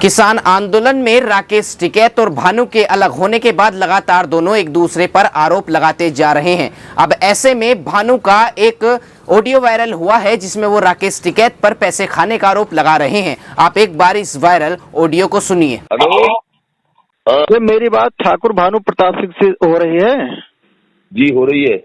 किसान आंदोलन में राकेश टिकैत और भानु के अलग होने के बाद लगातार दोनों एक दूसरे पर आरोप लगाते जा रहे हैं। अब ऐसे में भानु का एक ऑडियो वायरल हुआ है जिसमें वो राकेश टिकैत पर पैसे खाने का आरोप लगा रहे हैं। आप एक बार इस वायरल ऑडियो को सुनिए। हेलो, मेरी बात ठाकुर भानु प्रताप सिंह से हो रही है? जी हो रही है।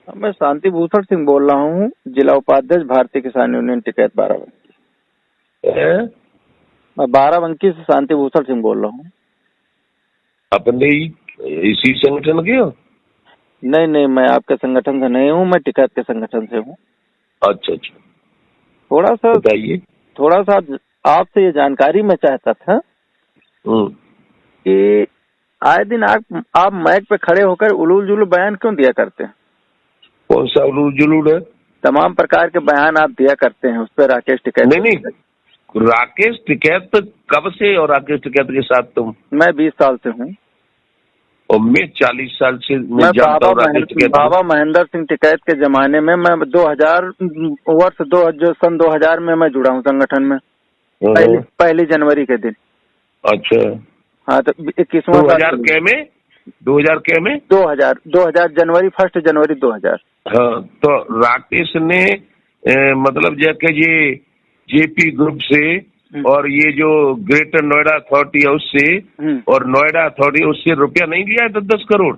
मैं शांति भूषण सिंह बोल रहा हूँ, जिला उपाध्यक्ष भारतीय किसान यूनियन टिकैत बाराबंकी। मैं बाराबंकी से शांति भूषण सिंह बोल रहा हूँ। अपने इसी संगठन के हो? नहीं, मैं आपके संगठन से नहीं हूँ, मैं टिकैत के संगठन से हूँ। अच्छा। थोड़ा सा बताइए। थोड़ा सा आपसे ये जानकारी मैं चाहता था कि आए दिन आप माइक पे खड़े होकर उलूल जुलूल बयान क्यों दिया करते हैं? कौन सा उलूल जुलूल है? तमाम प्रकार के बयान आप दिया करते हैं, उस पर राकेश टिकैत। नहीं, राकेश टिकैत कब से और राकेश टिकैत के साथ तुम? मैं 20 साल से हूँ और मैं 40 साल से मैं जानता हूँ राकेश टिकैत। बाबा महेंद्र सिंह टिकैत के जमाने में मैं 2000 में मैं जुड़ा हूँ संगठन में, पहली जनवरी के दिन। अच्छा। हाँ, तो 21वां 2000 जनवरी 1 जनवरी 2000। हाँ, तो राकेश ने मतलब जैसे ये जेपी ग्रुप से और ये जो ग्रेटर नोएडा अथॉरिटी है उससे और नोएडा अथॉरिटी उससे रुपया नहीं लिया है 10-10 करोड़।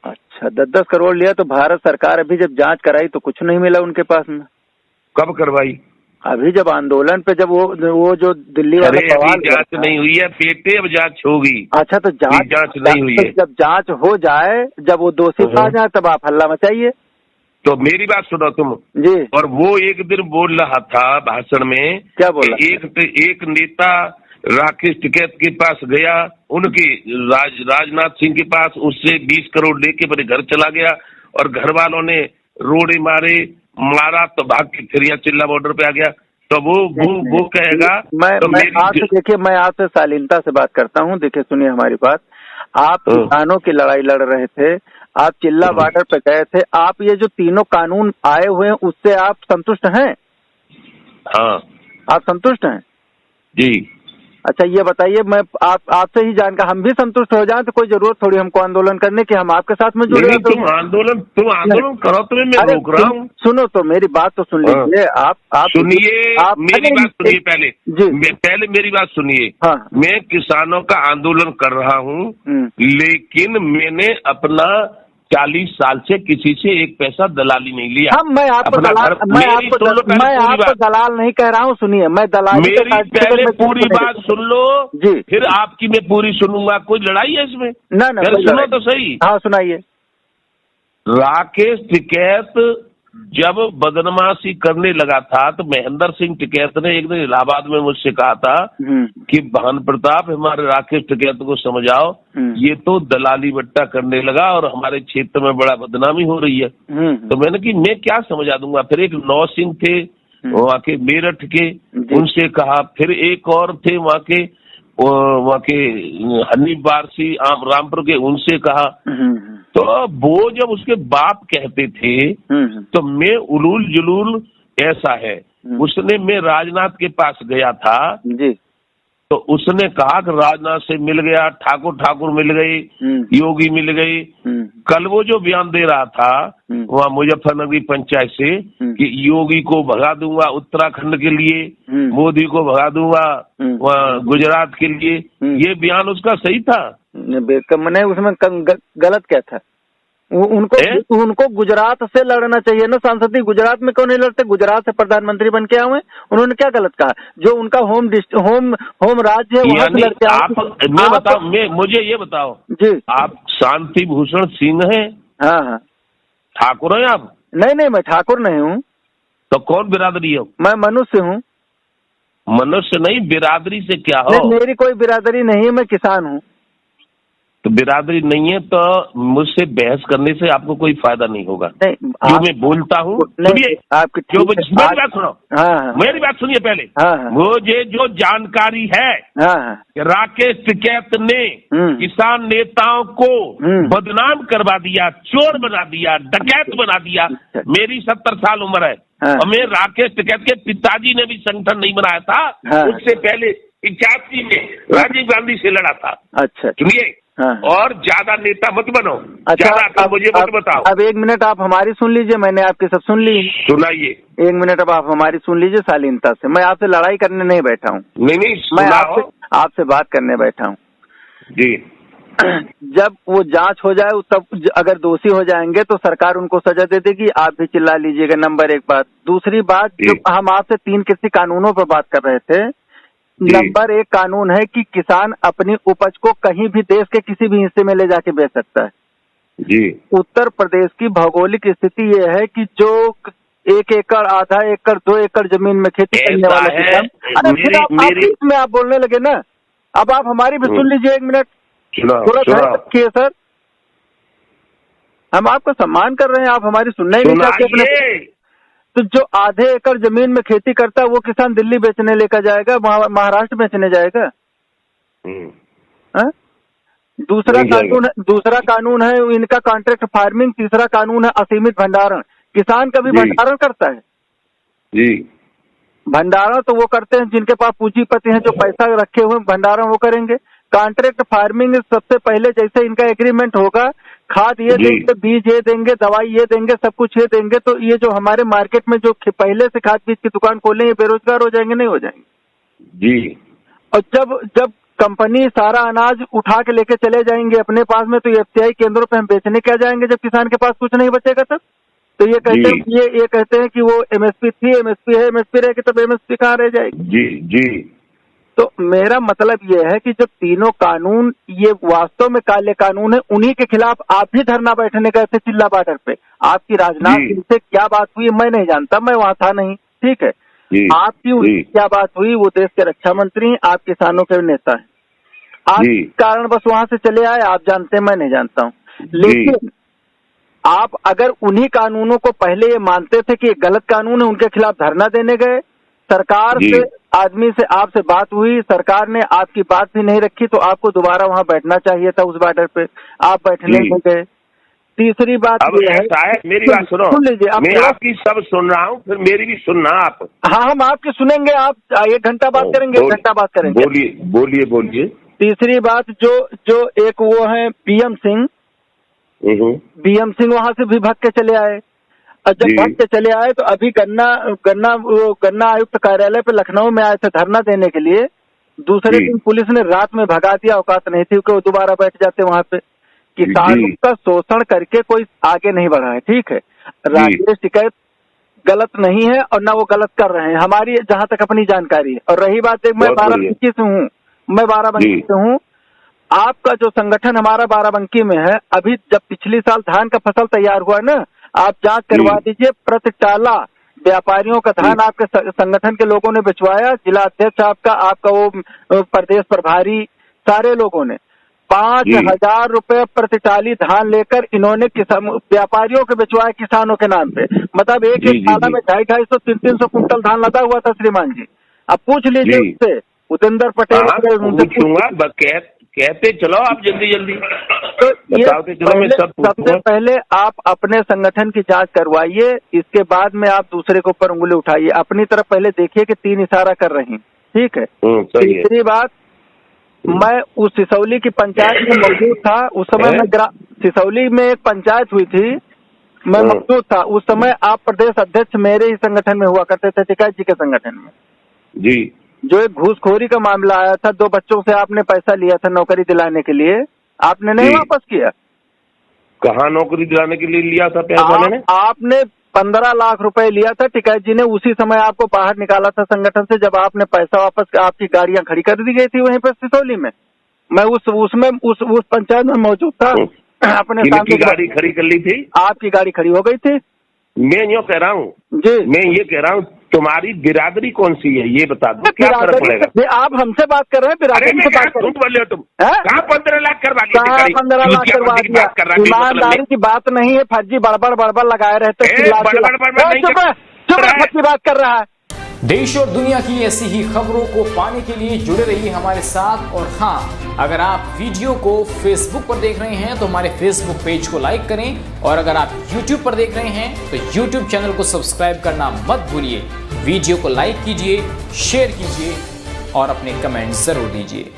अच्छा, 10-10 करोड़ लिया। तो भारत सरकार अभी जब जांच कराई तो कुछ नहीं मिला उनके पास में। कब करवाई? अभी जब आंदोलन पे जब वो जो दिल्ली वाला सवाल, जांच नहीं हुई है बेटे, अब जांच होगी। अच्छा, तो जांच नहीं हुई है। जब जांच हो जाए, जब वो दोषी पा जाए, तब आप हल्ला मचाइए। तो मेरी बात सुनो तुम जी। और वो एक दिन बोल रहा था भाषण में, क्या बोला? एक नेता राकेश टिकैत के पास गया, उनके राजनाथ सिंह के पास, उससे 20 करोड़ लेके मेरे घर चला गया और घर वालों ने रोड़े मारा तो भाग के फिर यहाँ चिल्ला बॉर्डर पे आ गया। तो वो कहेगा। मैं आपसे शालीनता से बात करता हूँ। देखिए, सुनिए हमारी बात। आप किसानों की लड़ाई लड़ रहे थे, आप चिल्ला बॉर्डर पे गए थे, आप ये जो तीनों कानून आए हुए हैं उससे आप संतुष्ट हैं? हाँ। आप संतुष्ट हैं? जी। अच्छा, ये बताइए, मैं आपसे ही जानकर हम भी संतुष्ट हो जाएं तो कोई जरूरत थोड़ी हमको आंदोलन करने की, हम आपके साथ में जुड़े। तुम आंदोलन करो, तुम्हें मैं रोक रहा हूँ। सुनो तो, मेरी बात तो सुन लीजिए। आप सुनिए, मेरी बात सुनिए पहले। पहले मेरी बात सुनिए। हाँ। मैं किसानों का आंदोलन कर रहा हूँ, लेकिन मैंने अपना 40 साल से किसी से एक पैसा दलाली नहीं लिया। मैं आपको दलाल नहीं कह रहा हूँ। सुनिए, मैं दलाल, मेरी पहले पूरी बात सुन लो जी, फिर आपकी मैं पूरी सुनूंगा। कोई लड़ाई है इसमें? ना सुनो तो सही। हाँ, सुनाइए। राकेश टिकैत जब बदनमाशी करने लगा था तो महेंद्र सिंह टिकैत ने एक दिन इलाहाबाद में मुझसे कहा था कि भानु प्रताप, हमारे राकेश टिकैत को समझाओ, ये तो दलाली बट्टा करने लगा और हमारे क्षेत्र में बड़ा बदनामी हो रही है। तो मैंने कि मैं क्या समझा दूंगा। फिर एक नौ सिंह थे वहाँ के मेरठ के, उनसे कहा। फिर एक और थे वहाँ के हनीफ बारसी रामपुर के, उनसे कहा। तो वो जब उसके बाप कहते थे तो मैं उलूल जुलूल ऐसा है। उसने, मैं राजनाथ के पास गया था जी, तो उसने कहा कि राजनाथ से मिल गया, ठाकुर मिल गई, योगी मिल गई। कल वो जो बयान दे रहा था वहाँ मुजफ्फरनगर पंचायत से कि योगी को भगा दूंगा उत्तराखंड के लिए, मोदी को भगा दूंगा वहाँ गुजरात के लिए, ये बयान उसका सही था? मैंने उसमें गलत क्या था? उनको गुजरात से लड़ना चाहिए ना सांसद। गुजरात में क्यों नहीं लड़ते? गुजरात से प्रधानमंत्री बन के आए हुए, उन्होंने क्या गलत कहा? जो उनका होम राज्य है वहाँ से लड़के। मुझे ये बताओ जी, आप शांति भूषण सिंह हैं? हाँ। ठाकुर हैं आप? नहीं, मैं ठाकुर नहीं हूँ। तो कौन बिरादरी हो? मैं मनुष्य हूँ। मनुष्य नहीं, बिरादरी से क्या हो? मेरी कोई बिरादरी नहीं है, मैं किसान हूँ। तो बिरादरी नहीं है तो मुझसे बहस करने से आपको कोई फायदा नहीं होगा। जो मैं बोलता हूँ, सुनिए, आपकी मेरी बात सुनो। हाँ। मेरी बात सुनिए पहले। हाँ। मुझे जो जानकारी है, हाँ, राकेश टिकैत ने किसान नेताओं को बदनाम करवा दिया, चोर बना दिया, डकैत बना दिया। मेरी 70 साल उम्र है और मैं राकेश टिकैत के पिताजी ने भी संगठन नहीं बनाया था। उससे पहले 81 में राजीव गांधी से लड़ा था। अच्छा सुनिए, हाँ। और ज्यादा नेता मत बनो, अच्छा, ज्यादा तो मुझे मत बताओ। अब 1 मिनट आप हमारी सुन लीजिए, मैंने आपकी सब सुन ली। सुनाइए। 1 मिनट अब आप हमारी सुन लीजिए शालीनता से। मैं आपसे लड़ाई करने नहीं बैठा हूँ, नहीं मैं सुनाओ। आपसे बात करने बैठा हूँ। जी। जब वो जांच हो जाए तब अगर दोषी हो जाएंगे तो सरकार उनको सजा दे देगी, आप भी चिल्ला लीजिएगा। नंबर 1 बात। दूसरी बात, जो हम आपसे 3 कृषि कानूनों पर बात कर रहे थे, नंबर 1 कानून है कि किसान अपनी उपज को कहीं भी देश के किसी भी हिस्से में ले जाके बेच सकता है। जी। उत्तर प्रदेश की भौगोलिक स्थिति ये है कि जो 1 एकड़, आधा एकड़, 2 एकड़ जमीन में खेती करने वाले किसान, अरे आप बोलने लगे ना। अब आप हमारी भी सुन लीजिए 1 मिनट, थोड़ा रखिए सर, हम आपका सम्मान कर रहे हैं, आप हमारी सुनना ही नहीं चाहते अपने। तो जो आधे एकड़ जमीन में खेती करता है वो किसान दिल्ली बेचने लेकर जाएगा, महाराष्ट्र बेचने जाएगा। दूसरा कानून है इनका कॉन्ट्रैक्ट फार्मिंग। तीसरा कानून है असीमित भंडारण। किसान कभी भंडारण करता है जी। भंडारण तो वो करते हैं जिनके पास पूंजीपति हैं, जो पैसा रखे हुए, भंडारण वो करेंगे। कॉन्ट्रैक्ट फार्मिंग सबसे पहले जैसे इनका एग्रीमेंट होगा, खाद ये देंगे, बीज ये देंगे, दवाई ये देंगे, सब कुछ ये देंगे, तो ये जो हमारे मार्केट में जो पहले से खाद बीज की दुकान खोले, ये बेरोजगार हो जाएंगे, नहीं हो जाएंगे जी। और जब कंपनी सारा अनाज उठा के लेके चले जाएंगे अपने पास में, तो एफसीआई केंद्रों पे हम बेचने क्या जाएंगे जब किसान के पास कुछ नहीं बचेगा तब। तो ये कहते हैं कि वो एमएसपी थी, एमएसपी है, एमएसपी रहेगी, तब एमएसपी कहाँ रह जाएगी। जी जी। तो मेरा मतलब ये है कि जो तीनों कानून ये वास्तव में काले कानून है, उन्हीं के खिलाफ आप भी धरना बैठने गए थे चिल्ला बॉर्डर पे। आपकी राजनाथ सिंह से क्या बात हुई मैं नहीं जानता, मैं वहां था नहीं, ठीक है। आपकी उनकी क्या बात हुई, वो देश के रक्षा मंत्री हैं, आप किसानों के नेता हैं, आप कारण बस वहां से चले आए, आप जानते हैं मैं नहीं जानता हूँ। लेकिन आप अगर उन्हीं कानूनों को पहले ये मानते थे कि ये गलत कानून है, उनके खिलाफ धरना देने गए, सरकार से आदमी से आपसे बात हुई, सरकार ने आपकी बात भी नहीं रखी, तो आपको दोबारा वहां बैठना चाहिए था उस बॉर्डर पे, आप बैठने नहीं गए। तीसरी बात ये है, मेरी बात सुनो, सुन लीजिए, मैं आपकी सब सुन रहा हूँ, फिर मेरी भी सुनना आप। हाँ, हम आपकी सुनेंगे, आप 1 घंटा बात करेंगे, 1 घंटा बात करेंगे। बोलिए। तीसरी बात, जो एक वो है बीएम सिंह वहां से भी भाग के चले आए, और जब भाग के चले आए तो अभी गन्ना आयुक्त कार्यालय पे लखनऊ में आए थे धरना देने के लिए। दूसरे दिन पुलिस ने रात में भगा दिया, औकात नहीं थी कि वो दोबारा बैठ जाते वहां पे। किसानों का शोषण करके कोई आगे नहीं बढ़ा है, ठीक है। राकेश टिकैत गलत नहीं है और ना वो गलत कर रहे हैं, हमारी जहां तक अपनी जानकारी है। और रही बात, मैं बाराबंकी से हूँ, आपका जो संगठन हमारा बाराबंकी में है, अभी जब पिछली साल धान का फसल तैयार हुआ ना, आप जांच करवा दीजिए, प्रति टाला व्यापारियों का धान आपके संगठन के लोगों ने बिचवाया। जिला अध्यक्ष आपका वो प्रदेश प्रभारी, सारे लोगों ने 5,000 रुपए प्रति टाली धान लेकर इन्होंने व्यापारियों के बिचवाए किसानों के नाम पे। मतलब एक टाला में 250-250, 300 कुंटल धान लदा हुआ था श्रीमान जी। अब पूछ लीजिए उससे, उपेंद्र पटेल कहते चलो आप जल्दी। तो ये सबसे पहले आप अपने संगठन की जांच करवाइए, इसके बाद में आप दूसरे के ऊपर उंगली उठाइए। अपनी तरफ पहले देखिए कि 3 इशारा कर रही हैं, ठीक है। तीसरी बात, मैं उस सिसौली की पंचायत में मौजूद था उस समय, मैं सिसौली में एक पंचायत हुई थी, मैं मौजूद था उस समय। आप प्रदेश अध्यक्ष मेरे ही संगठन में हुआ करते थे, टिकैत जी के संगठन में जी। जो एक घूसखोरी का मामला आया था, 2 बच्चों से आपने पैसा लिया था नौकरी दिलाने के लिए, आपने नहीं वापस किया। कहाँ नौकरी दिलाने के लिए लिया था पैसा मैंने? आपने 15 लाख रुपए लिया था, टिकैत जी ने उसी समय आपको बाहर निकाला था संगठन से, जब आपने पैसा वापस, आपकी गाड़ियां खड़ी कर दी गई थी वहीं पर सिसौली में। मैं उस पंचायत में मौजूद था। अपने सामने गाड़ी खड़ी कर ली थी, आपकी गाड़ी खड़ी हो गई थी। मैं यूँ कह रहा हूँ जी, मैं ये कह रहा हूँ, तुम्हारी बिरादरी कौन सी है ये बता दो, क्या फर्क पड़ेगा? आप हमसे बात कर रहे हैं, बिरादरी से बात कर रहे हैं। तुम कहाँ 15 लाख करवा दिया? 15 लाख करवा दिया? ईमानदारी की बात नहीं है, फर्जी बड़बड़ लगाए रहते, की बात कर रहा है। देश और दुनिया की ऐसी ही खबरों को पाने के लिए जुड़े रहिए हमारे साथ। और हाँ, अगर आप वीडियो को फेसबुक पर देख रहे हैं तो हमारे फेसबुक पेज को लाइक करें, और अगर आप यूट्यूब पर देख रहे हैं तो यूट्यूब चैनल को सब्सक्राइब करना मत भूलिए। वीडियो को लाइक कीजिए, शेयर कीजिए और अपने कमेंट जरूर दीजिए।